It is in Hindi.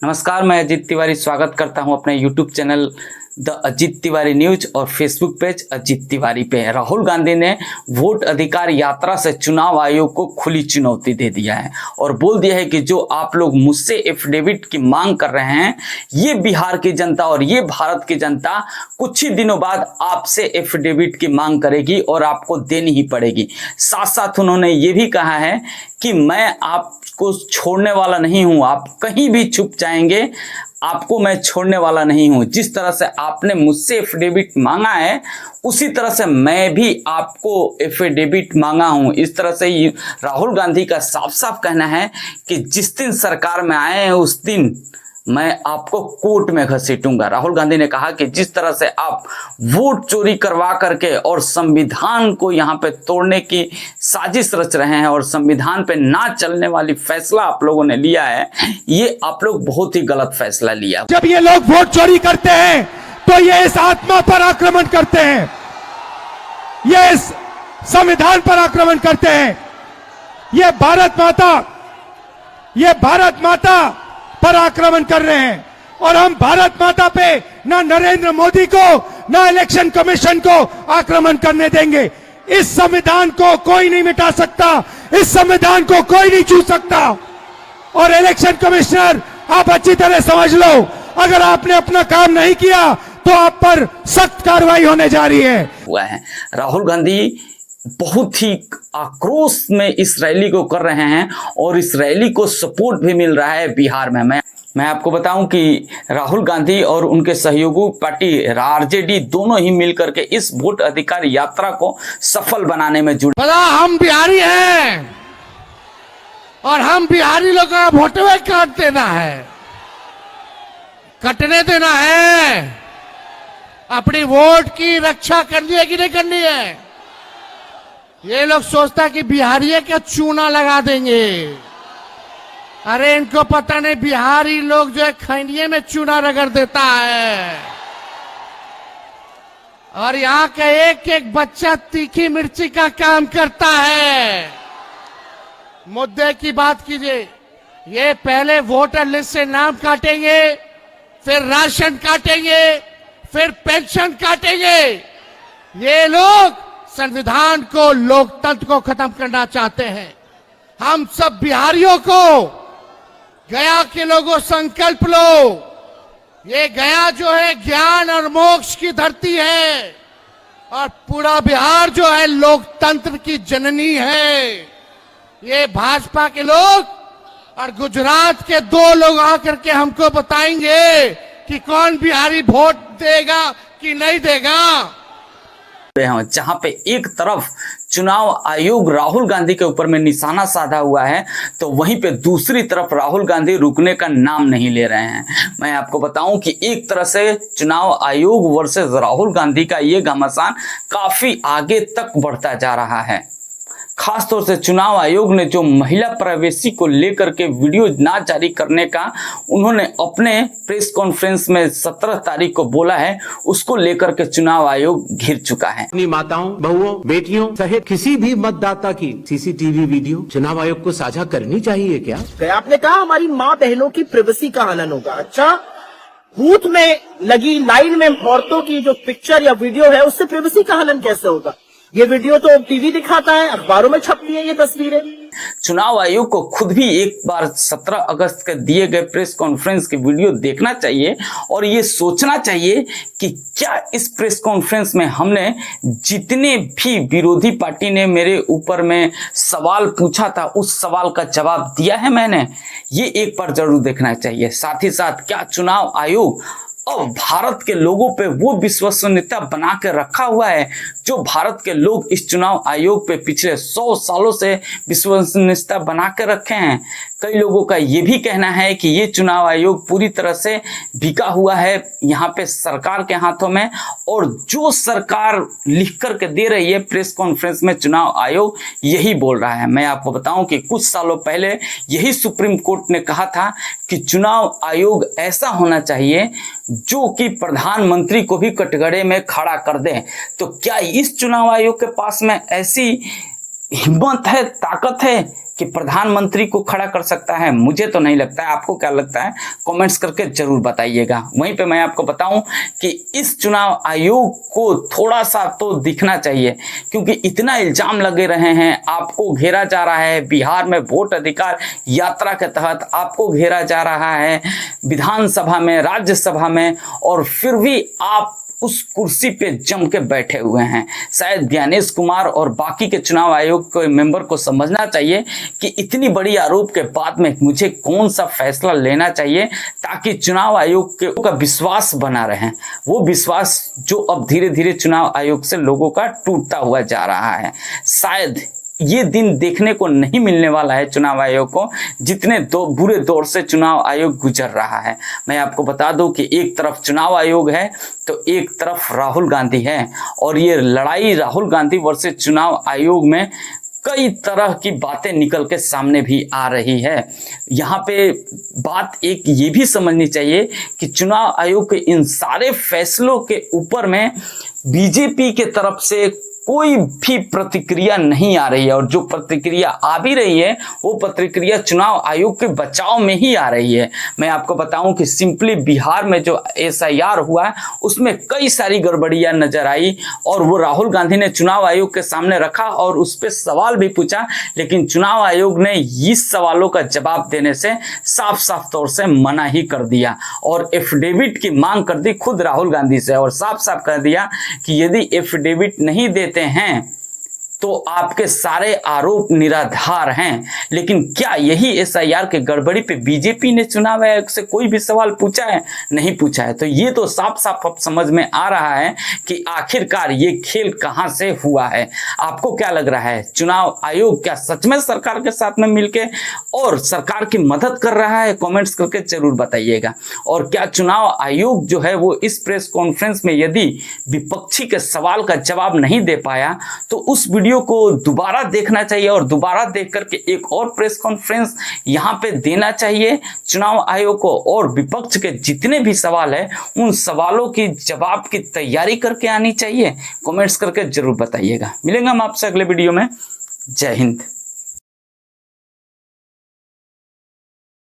नमस्कार, मैं अजीत तिवारी स्वागत करता हूं अपने YouTube channel the Ajit Tiwari news और फेसबुक पेज अजीत तिवारी पे। राहुल गांधी ने वोट अधिकार यात्रा से चुनाव आयोग को खुली चुनौती दे दिया है और बोल दिया है कि जो आप लोग मुझसे एफिडेविट की मांग कर रहे हैं, ये बिहार की जनता और ये भारत की जनता कुछ ही दिनों बाद आपसे एफिडेविट की मांग करेगी और आपको देनी ही पड़ेगी। साथ साथ उन्होंने ये भी कहा है कि मैं आपको छोड़ने वाला नहीं हूं, आप कहीं भी छुप जाएंगे, आपको मैं छोड़ने वाला नहीं हूं। जिस तरह से आपने मुझसे एफिडेविट मांगा है, उसी तरह से मैं भी आपको एफिडेविट मांगा हूं। इस तरह से राहुल गांधी का साफ साफ कहना है कि जिस दिन सरकार में आए हैं उस दिन मैं आपको कोर्ट में घसीटूंगा। राहुल गांधी ने कहा कि जिस तरह से आप वोट चोरी करवा करके और संविधान को यहां पे तोड़ने की साजिश रच रहे हैं और संविधान पे ना चलने वाली फैसला आप लोगों ने लिया है, ये आप लोग बहुत ही गलत फैसला लिया। जब ये लोग वोट चोरी करते हैं तो ये इस आत्मा पर आक्रमण करते हैं, ये इस संविधान पर आक्रमण करते हैं। ये भारत माता पर आक्रमण कर रहे हैं और हम भारत माता पे ना नरेंद्र मोदी को ना इलेक्शन कमीशन को आक्रमण करने देंगे। इस संविधान को कोई नहीं मिटा सकता, इस संविधान को कोई नहीं छू सकता। और इलेक्शन कमिश्नर, आप अच्छी तरह समझ लो, अगर आपने अपना काम नहीं किया तो आप पर सख्त कार्रवाई होने जा रही है। राहुल गांधी बहुत ही आक्रोश में इस रैली को कर रहे हैं और इस रैली को सपोर्ट भी मिल रहा है बिहार में। मैं आपको बताऊं कि राहुल गांधी और उनके सहयोगी पार्टी आरजेडी दोनों ही मिलकर के इस वोट अधिकार यात्रा को सफल बनाने में जुटे। हम बिहारी हैं और हम बिहारी लोगों का वोटवे काट देना है, कटने देना है। अपनी वोट की रक्षा करनी है कि नहीं करनी है? ये लोग सोचता कि बिहारी का चूना लगा देंगे। अरे इनको पता नहीं, बिहारी लोग जो है खैनिये में चूना रगड़ देता है और यहाँ का एक एक बच्चा तीखी मिर्ची का काम करता है। मुद्दे की बात कीजिए, ये पहले वोटर लिस्ट से नाम काटेंगे, फिर राशन काटेंगे, फिर पेंशन काटेंगे। ये लोग संविधान को, लोकतंत्र को खत्म करना चाहते हैं। हम सब बिहारियों को, गया के लोगों, संकल्प लो। ये गया जो है ज्ञान और मोक्ष की धरती है और पूरा बिहार जो है लोकतंत्र की जननी है। ये भाजपा के लोग और गुजरात के दो लोग आकर के हमको बताएंगे कि कौन बिहारी वोट देगा कि नहीं देगा। जहां पे एक तरफ चुनाव आयोग राहुल गांधी के ऊपर में निशाना साधा हुआ है, तो वहीं पे दूसरी तरफ राहुल गांधी रुकने का नाम नहीं ले रहे हैं। मैं आपको बताऊं कि एक तरह से चुनाव आयोग वर्सेस राहुल गांधी का ये घमासान काफी आगे तक बढ़ता जा रहा है। खासतौर से चुनाव आयोग ने जो महिला प्रवेशी को लेकर के वीडियो ना जारी करने का उन्होंने अपने प्रेस कॉन्फ्रेंस में 17 तारीख को बोला है, उसको लेकर के चुनाव आयोग घिर चुका है। अपनी माताओं, बहुओं, बेटियों सहित किसी भी मतदाता की सीसीटीवी वीडियो चुनाव आयोग को साझा करनी चाहिए क्या? आपने कहा हमारी माँ बहनों की प्राइवेसी का हनन होगा। अच्छा, बूथ में लगी लाइन में औरतों की जो पिक्चर या वीडियो है, उससे प्राइवेसी का हनन कैसे होगा? ये वीडियो तो टीवी दिखाता है, अखबारों में छपती है ये तस्वीरें। चुनाव आयोग को खुद भी एक बार 17 अगस्त के दिए गए प्रेस कॉन्फ्रेंस की वीडियो देखना चाहिए और ये सोचना चाहिए कि क्या इस प्रेस कॉन्फ्रेंस में हमने जितने भी विरोधी पार्टी ने मेरे ऊपर में सवाल पूछा था, उस सवाल का जवाब दिया है मैंने? ये एक बार जरूर देखना चाहिए। साथ ही साथ क्या चुनाव आयोग और भारत के लोगों पे वो विश्वसनीयता बना के रखा हुआ है जो भारत के लोग इस चुनाव आयोग पे पिछले 100 सालों से विश्वसनीयता बना के रखे हैं? कई लोगों का ये भी कहना है कि ये चुनाव आयोग पूरी तरह से बिका हुआ है यहाँ पे सरकार के हाथों में, और जो सरकार लिख करके दे रही है प्रेस कॉन्फ्रेंस में चुनाव आयोग यही बोल रहा है। मैं आपको बताऊं कि कुछ सालों पहले यही सुप्रीम कोर्ट ने कहा था कि चुनाव आयोग ऐसा होना चाहिए जो कि प्रधानमंत्री को भी कटघरे में खड़ा कर दे। तो क्या इस चुनाव आयोग के पास में ऐसी हिम्मत है, ताकत है कि प्रधानमंत्री को खड़ा कर सकता है? मुझे तो नहीं लगता है। आपको क्या लगता है? कमेंट्स करके जरूर बताइएगा। वहीं पे मैं आपको बताऊं कि इस चुनाव आयोग को थोड़ा सा तो दिखना चाहिए, क्योंकि इतना इल्जाम लगे रहे हैं, आपको घेरा जा रहा है। बिहार में वोट अधिकार यात्रा के तहत आपको घेरा जा रहा है, विधानसभा में, राज्यसभा में, और फिर भी आप उस कुर्सी पे जम के बैठे हुए हैं। शायद ज्ञानेश कुमार और बाकी के चुनाव आयोग के मेंबर को समझना चाहिए कि इतनी बड़ी आरोप के बाद में मुझे कौन सा फैसला लेना चाहिए ताकि चुनाव आयोग के का विश्वास बना रहे। वो विश्वास जो अब धीरे धीरे चुनाव आयोग से लोगों का टूटता हुआ जा रहा है। शायद ये दिन देखने को नहीं मिलने वाला है चुनाव आयोग को, जितने बुरे दौर से चुनाव आयोग गुजर रहा है। मैं आपको बता दूं कि एक तरफ चुनाव आयोग है तो एक तरफ राहुल गांधी है, और ये लड़ाई राहुल गांधी वर्सेस चुनाव आयोग में कई तरह की बातें निकल के सामने भी आ रही है। यहाँ पे बात एक ये भी समझनी चाहिए कि चुनाव आयोग के इन सारे फैसलों के ऊपर में बीजेपी के तरफ से कोई भी प्रतिक्रिया नहीं आ रही है, और जो प्रतिक्रिया आ भी रही है वो प्रतिक्रिया चुनाव आयोग के बचाव में ही आ रही है। मैं आपको बताऊं कि सिंपली बिहार में जो SIR हुआ है उसमें कई सारी गड़बड़ियां नजर आई, और वो राहुल गांधी ने चुनाव आयोग के सामने रखा और उस पर सवाल भी पूछा, लेकिन चुनाव आयोग ने इस सवालों का जवाब देने से साफ साफ तौर से मना ही कर दिया, और एफिडेविट की मांग कर दी खुद राहुल गांधी से, और साफ साफ कह दिया कि यदि एफिडेविट नहीं देते हैं तो आपके सारे आरोप निराधार हैं। लेकिन क्या यही SIR के गड़बड़ी पे बीजेपी ने चुनाव आयोग से कोई भी सवाल पूछा है? नहीं पूछा है। तो ये तो साफ साफ अब समझ में आ रहा है कि आखिरकार ये खेल कहां से हुआ है। आपको क्या लग रहा है? चुनाव आयोग क्या सच में सरकार के साथ में मिलके और सरकार की मदद कर रहा है? कमेंट्स करके जरूर बताइएगा। और क्या चुनाव आयोग जो है वो इस प्रेस कॉन्फ्रेंस में यदि विपक्षी के सवाल का जवाब नहीं दे पाया तो उस वीडियो को दोबारा देखना चाहिए, और दोबारा देख करके एक और प्रेस कॉन्फ्रेंस यहां पे देना चाहिए चुनाव आयोग को, और विपक्ष के जितने भी सवाल है उन सवालों की जवाब की तैयारी करके आनी चाहिए। कमेंट्स करके जरूर बताइएगा। मिलेंगे हम आपसे अगले वीडियो में। जय हिंद।